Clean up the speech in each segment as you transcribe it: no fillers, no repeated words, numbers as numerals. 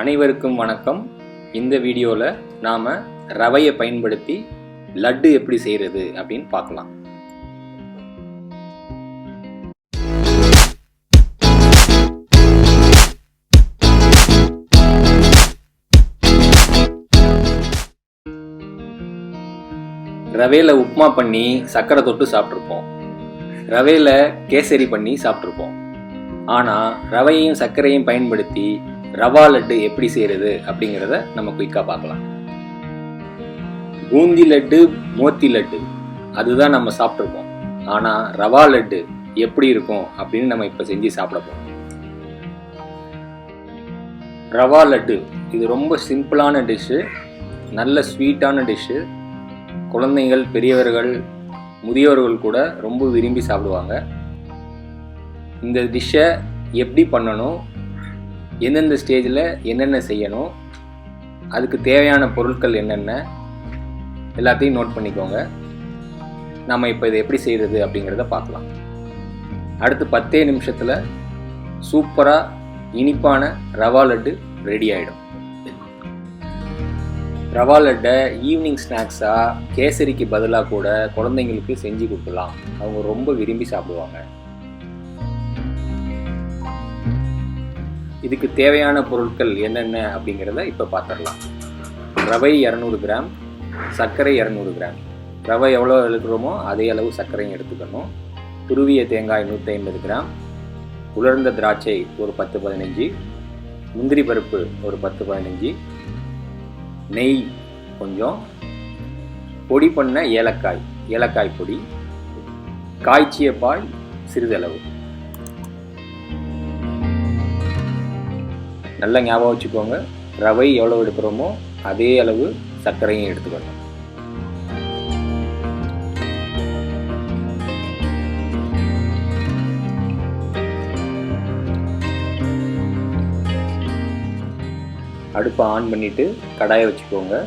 அனைவருக்கும் வணக்கம். இந்த வீடியோவில் நாம் ரவையை பயன்படுத்தி லட்டு எப்படி செய்கிறது அப்படின்னு பார்க்கலாம். ரவையில் உப்புமா பண்ணி சர்க்கரை தொட்டு சாப்பிட்ருப்போம். ரவையில் கேசரி பண்ணி சாப்பிட்ருப்போம். ஆனால் ரவையும் சர்க்கரையும் பயன்படுத்தி ரவா லட்டு எப்படி செய்கிறது அப்படிங்கிறத நம்ம குயிக்காக பார்க்கலாம். பூந்தி லட்டு, மோத்தி லட்டு அதுதான் நம்ம சாப்பிட்ருக்கோம். ஆனால் ரவா லட்டு எப்படி இருக்கும் அப்படின்னு நம்ம இப்போ செஞ்சு சாப்பிட போகிறோம். ரவா லட்டு இது ரொம்ப சிம்பிளான டிஷ்ஷு, நல்ல ஸ்வீட்டான டிஷ்ஷு. குழந்தைகள், பெரியவர்கள், முதியவர்கள் கூட ரொம்ப விரும்பி சாப்பிடுவாங்க. இந்த டிஷ்ஷை எப்படி பண்ணணும், எந்தெந்த ஸ்டேஜில் என்னென்ன செய்யணும், அதுக்கு தேவையான பொருட்கள் என்னென்ன எல்லாத்தையும் நோட் பண்ணிக்கோங்க. நம்ம இப்போ இதை எப்படி செய்கிறது அப்படிங்கிறத பார்க்கலாம். அடுத்து 10 நிமிஷத்தில் சூப்பராக இனிப்பான ரவா லட்டு ரெடி ஆகிடும். ரவா லட்டை ஈவினிங் ஸ்நாக்ஸாக கேசரிக்கு பதிலாக கூட குழந்தைங்களுக்கு செஞ்சு கொடுக்கலாம். அவங்க ரொம்ப விரும்பி சாப்பிடுவாங்க. இதுக்கு தேவையான பொருட்கள் என்னென்ன அப்படிங்கிறத இப்போ பார்த்துடலாம். ரவை 200 கிராம், சர்க்கரை 200 கிராம். ரவை எவ்வளோ எடுக்கிறோமோ அதே அளவு சர்க்கரையும் எடுத்துக்கணும். துருவிய தேங்காய் 150 கிராம், உலர்ந்த திராட்சை ஒரு 10-15, முந்திரி பருப்பு ஒரு 10-15, நெய் கொஞ்சம், பொடி பண்ண ஏலக்காய் பொடி, காய்ச்சிய பால் சிறிதளவு. நல்லா ஞாபகம் வச்சுக்கோங்க, ரவை எவ்வளோ எடுக்கிறோமோ அதே அளவு சர்க்கரையும் எடுத்துக்கணும். அடுப்பை ஆன் பண்ணிவிட்டு கடாயை வச்சுக்கோங்க.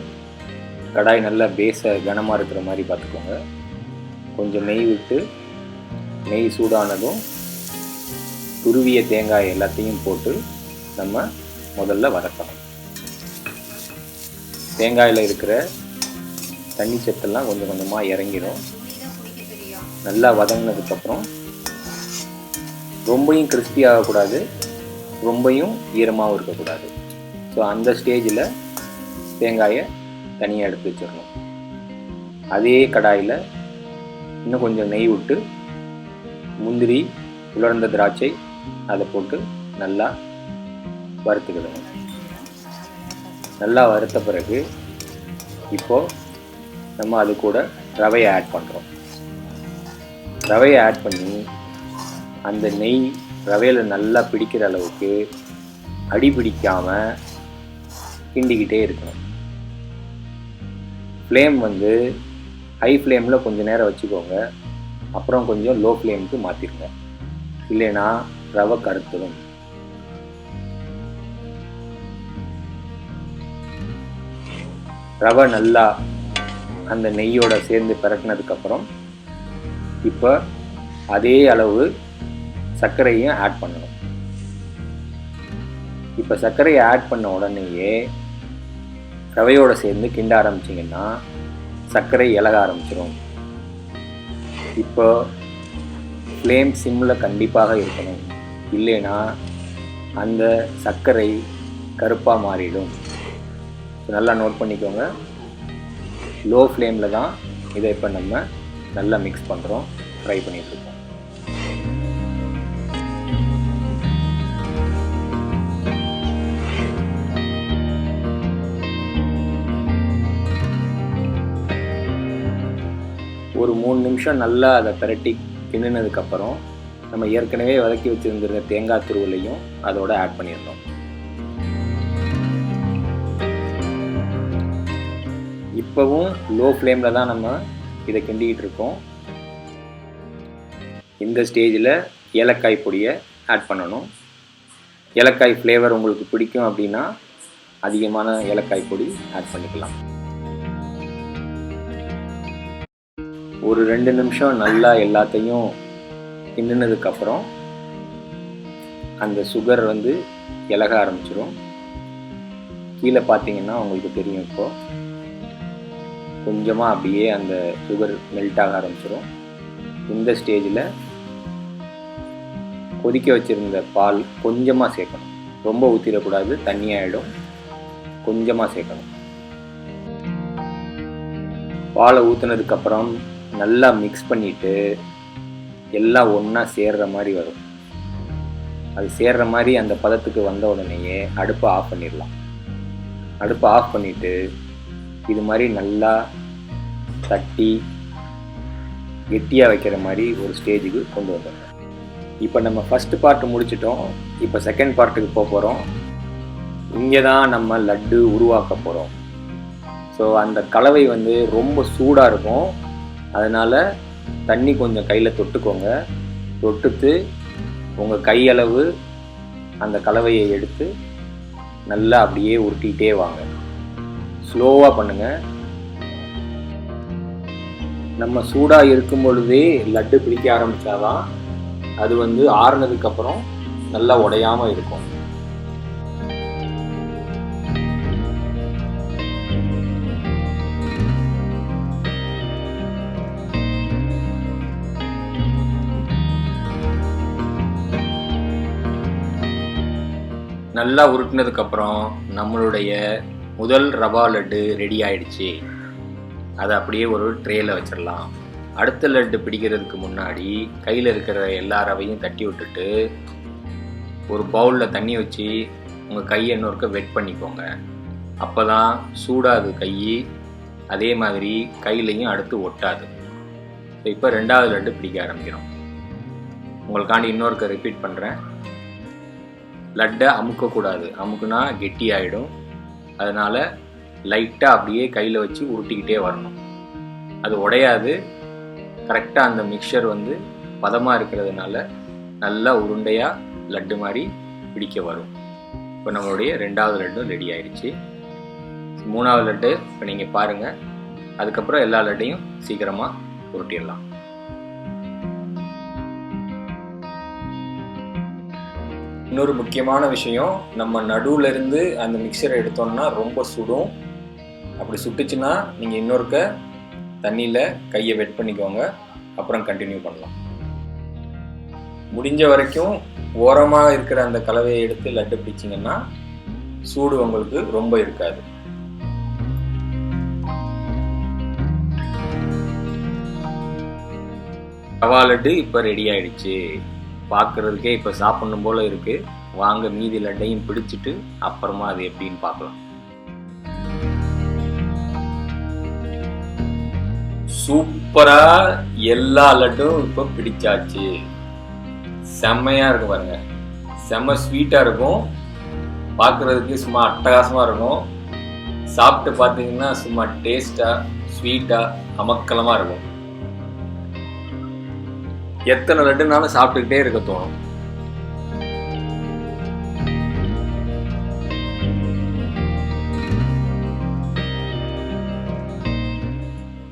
கடாய் நல்லா பேஸை கனமாக இருக்கிற மாதிரி பார்த்துக்கோங்க. கொஞ்சம் நெய் விட்டு, நெய் சூடானதும் துருவிய தேங்காய் எல்லாத்தையும் போட்டு நம்ம முதல்ல வதக்கணும். தேங்காயில் இருக்கிற தண்ணி சத்தெல்லாம் கொஞ்சம் கொஞ்சமாக இறங்கிடும். நல்லா வதங்கினதுக்கப்புறம் ரொம்பையும் கிறிஸ்பி ஆகக்கூடாது, ரொம்பையும் ஈரமாகவும் இருக்கக்கூடாது. ஸோ அந்த ஸ்டேஜில் தேங்காயை தனியாக எடுத்து வச்சிடணும். அதே கடாயில் இன்னும் கொஞ்சம் நெய் விட்டு முந்திரி, உலர்ந்த திராட்சை அதை போட்டு நல்லா வறுத்துக்கிடணும். நல்லா வறுத்த பிறகு இப்போது நம்ம அது கூட ரவையை ஆட் பண்ணுறோம். ரவையை ஆட் பண்ணி அந்த நெய் ரவையில் நல்லா பிடிக்கிற அளவுக்கு அடி பிடிக்காமல் கிண்டிக்கிட்டே இருக்கணும். ஃப்ளேம் ஹை ஃப்ளேமில் கொஞ்சம் நேரம் வச்சுக்கோங்க. அப்புறம் கொஞ்சம் லோ ஃப்ளேமுக்கு மாற்றிடுங்க, இல்லைன்னா ரவை கருத்துடும். ரவை நல்லா அந்த நெய்யோடு சேர்ந்து பிரட்டினதுக்கப்புறம் இப்போ அதே அளவு சர்க்கரையும் ஆட் பண்ணணும். இப்போ சர்க்கரையை ஆட் பண்ண உடனேயே ரவையோடு சேர்ந்து கிண்ட ஆரம்பிச்சிங்கன்னா சர்க்கரை இலக ஆரம்பிச்சிடும். இப்போ ஃப்ளேம் சிம்மில் கண்டிப்பாக இருக்கணும், இல்லைன்னா அந்த சர்க்கரை கருப்பாக மாறிடும். நல்லா நோட் பண்ணிக்கோங்க. லோ ஃப்ளேமில் தான் இதை இப்போ நம்ம நல்லா மிக்ஸ் பண்ணுறோம், ஃப்ரை பண்ணிகிட்ருக்கோம். ஒரு 3 நிமிஷம் நல்லா அதை பிரட்டி கிண்டினதுக்கப்புறம் நம்ம ஏற்கனவே வதக்கி வச்சுருந்துருக்க தேங்காய் துருவலையும் அதோட ஆட் பண்ணிடணும். இப்போவும் லோ ஃப்ளேமில் தான் நம்ம இதை கிண்டிக்கிட்டு இருக்கோம். இந்த ஸ்டேஜில் ஏலக்காய் பொடியை ஆட் பண்ணணும். ஏலக்காய் ஃப்ளேவர் உங்களுக்கு பிடிக்கும் அப்படின்னா அதிகமான ஏலக்காய் பொடி ஆட் பண்ணிக்கலாம். ஒரு 2 நிமிஷம் நல்லா எல்லாத்தையும் கிண்டினதுக்கப்புறம் அந்த சுகர் இலக ஆரம்பிச்சிடும். கீழே பார்த்தீங்கன்னா உங்களுக்கு தெரியும், இப்போது கொஞ்சமாக அப்படியே அந்த சுகர் மெல்ட் ஆக ஆரம்பிச்சிடும். இந்த ஸ்டேஜில் கொதிக்க வச்சுருந்த பால் கொஞ்சமாக சேர்க்கணும். ரொம்ப ஊற்றிடக்கூடாது, தண்ணியாகிடும். கொஞ்சமாக சேர்க்கணும். பாலை ஊற்றுனதுக்கப்புறம் நல்லா மிக்ஸ் பண்ணிவிட்டு எல்லாம் ஒன்றா சேர்கிற மாதிரி வரும். அது சேர்கிற மாதிரி அந்த பதத்துக்கு வந்த உடனேயே அடுப்பை ஆஃப் பண்ணிடலாம். அடுப்பை ஆஃப் பண்ணிவிட்டு இது மாதிரி நல்லா தட்டி கெட்டியாக வைக்கிற மாதிரி ஒரு ஸ்டேஜுக்கு கொண்டு வந்துடணும். இப்போ நம்ம ஃபஸ்ட்டு பார்ட்டு முடிச்சிட்டோம். இப்போ செகண்ட் பார்ட்டுக்கு போக போகிறோம். இங்கே தான் நம்ம லட்டு உருவாக்க போகிறோம். ஸோ அந்த கலவை வந்து ரொம்ப சூடாக இருக்கும். அதனால் தண்ணி கொஞ்சம் கையில் தொட்டுக்கோங்க. தொட்டுட்டு உங்கள் கையளவு அந்த கலவையை எடுத்து நல்லா அப்படியே உருட்டிகிட்டே வாங்க. ஸ்லோவாக பண்ணுங்கள். நம்ம சூடாக இருக்கும் பொழுதே லட்டு பிடிக்க ஆரம்பித்தாதான் அது வந்து ஆறுனதுக்கப்புறம் நல்லா உடையாமல் இருக்கும். நல்லா உருட்டினதுக்கப்புறம் நம்மளுடைய முதல் ரவா லட்டு ரெடி ஆயிடுச்சு. அதை அப்படியே ஒரு ட்ரேயில் வச்சிடலாம். அடுத்த லட்டு பிடிக்கிறதுக்கு முன்னாடி கையில் இருக்கிற எல்லா ரவையும் தட்டி விட்டுட்டு ஒரு பவுலில் தண்ணி வச்சு உங்கள் கையை இன்னொருக்க வெட் பண்ணிக்கோங்க. அப்போ தான் சூடாது கை, அதே மாதிரி கையிலையும் அடுத்து ஒட்டாது. ஸோ இப்போ ரெண்டாவது லட்டு பிடிக்க ஆரம்பிக்கிறோம். உங்களுக்காண்டி இன்னொருக்க ரிப்பீட் பண்ணுறேன். லட்டை அமுக்கக்கூடாது. அமுக்குனா கெட்டி ஆகிடும். அதனால் லைட்டாக அப்படியே கையில் வச்சு உருட்டிக்கிட்டே வரணும். அது உடையாது. கரெக்டாக அந்த மிக்சர் வந்து பதமாக இருக்கிறதுனால நல்லா உருண்டையாக லட்டு மாதிரி பிடிக்க வரும். இப்போ நம்மளுடைய ரெண்டாவது லட்டும் ரெடி ஆயிடுச்சு. மூணாவது லட்டு இப்போ நீங்கள் பாருங்கள். அதுக்கப்புறம் எல்லா லட்டையும் சீக்கிரமாக உருட்டிடலாம். இன்னொரு முக்கியமான விஷயம், நம்ம நடுவில் இருந்து அந்த மிக்சரை எடுத்தோம்னா ரொம்ப சுடும். அப்படி சுட்டுச்சுன்னா நீங்கள் இன்னொருக்க தண்ணியில் கையை வெட் பண்ணிக்கோங்க. அப்புறம் கண்டினியூ பண்ணலாம். முடிஞ்ச வரைக்கும் ஓரமாக இருக்கிற அந்த கலவையை எடுத்து லட்டு பிடிச்சிங்கன்னா சூடு உங்களுக்கு ரொம்ப இருக்காது. ரவா லட்டு இப்போ ரெடி ஆயிடுச்சு. பார்க்குறதுக்கே இப்போ சாப்பிடணும் போல் இருக்குது. வாங்க மீதி லட்டையும் பிடிச்சிட்டு அப்புறமா அது எப்படின்னு பார்க்கலாம். சூப்பராக எல்லா லட்டும் இப்போ பிடிச்சாச்சு. செம்மையாக இருக்கும் பாருங்க. செம்ம ஸ்வீட்டாக இருக்கும். பார்க்குறதுக்கு சும்மா அட்டகாசமாக இருக்கும். சாப்பிட்டு பார்த்தீங்கன்னா சும்மா டேஸ்ட்டாக ஸ்வீட்டாக அமக்கலமாக இருக்கும். எத்தனை லட்டுனாலும் சாப்பிட்டுக்கிட்டே இருக்க தோணும்.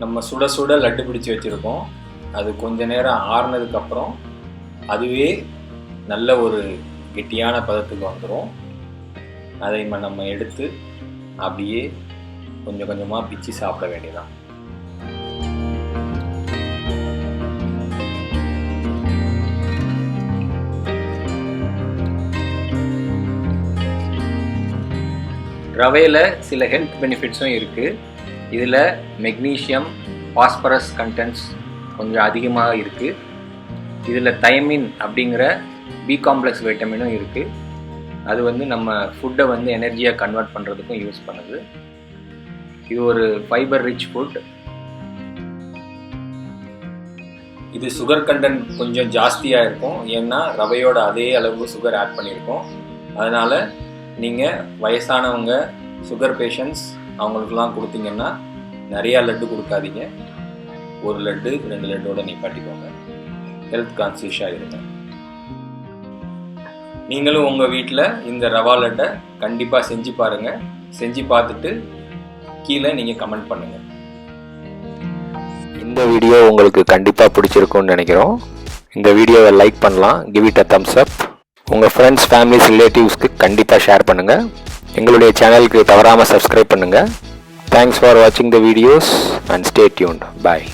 நம்ம சுட சுட லட்டு பிடிச்சி வச்சுருக்கோம். அது கொஞ்ச நேரம் ஆறுனதுக்கப்புறம் அதுவே நல்ல ஒரு கெட்டியான பதத்துக்கு வந்துடும். அதை நம்ம எடுத்து அப்படியே கொஞ்சம் கொஞ்சமாக பிச்சு சாப்பிட வேண்டியதான். ரவையில் சில ஹெல்த் பெனிஃபிட்ஸும் இருக்குது. இதில் மெக்னீஷியம், பாஸ்பரஸ் கண்டென்ட்ஸ் கொஞ்சம் அதிகமாக இருக்குது. இதில் தயமின் அப்படிங்கிற பி காம்ப்ளெக்ஸ் வைட்டமினும் இருக்குது. அது வந்து நம்ம ஃபுட்டை வந்து எனர்ஜியாக கன்வெர்ட் பண்ணுறதுக்கும் யூஸ் பண்ணுது. இது ஒரு ஃபைபர் ரிச் ஃபுட். இது சுகர் கண்டென்ட் கொஞ்சம் ஜாஸ்தியாக இருக்கும். ஏன்னா ரவையோட அதே அளவு சுகர் ஆட் பண்ணியிருக்கோம். அதனால் நீங்கள் வயசானவங்க, சுகர் பேஷண்ட்ஸ் அவங்களுக்கெல்லாம் கொடுத்தீங்கன்னா நிறையா லட்டு கொடுக்காதீங்க. ஒரு லட்டு 2 லட்டோட நிப்பாட்டிக்கோங்க. ஹெல்த் கான்சியஸாக இருங்க. நீங்களும் உங்கள் வீட்டில் இந்த ரவா லட்டை கண்டிப்பாக செஞ்சு பாருங்கள். செஞ்சு பார்த்துட்டு கீழே நீங்கள் கமெண்ட் பண்ணுங்கள். இந்த வீடியோ உங்களுக்கு கண்டிப்பாக பிடிச்சிருக்கும்னு நினைக்கிறோம். இந்த வீடியோவை லைக் பண்ணலாம். கிவ் இட் அ தம்ஸ் அப். உங்கள் ஃப்ரெண்ட்ஸ், ஃபேமிலிஸ், ரிலேட்டிவ்ஸ்க்கு கண்டிப்பாக ஷேர் பண்ணுங்கள். எங்களுடைய சேனலுக்கு தவறாமல் சப்ஸ்கிரைப் பண்ணுங்கள். தேங்க்ஸ் ஃபார் வாட்சிங் the videos and stay tuned. Bye.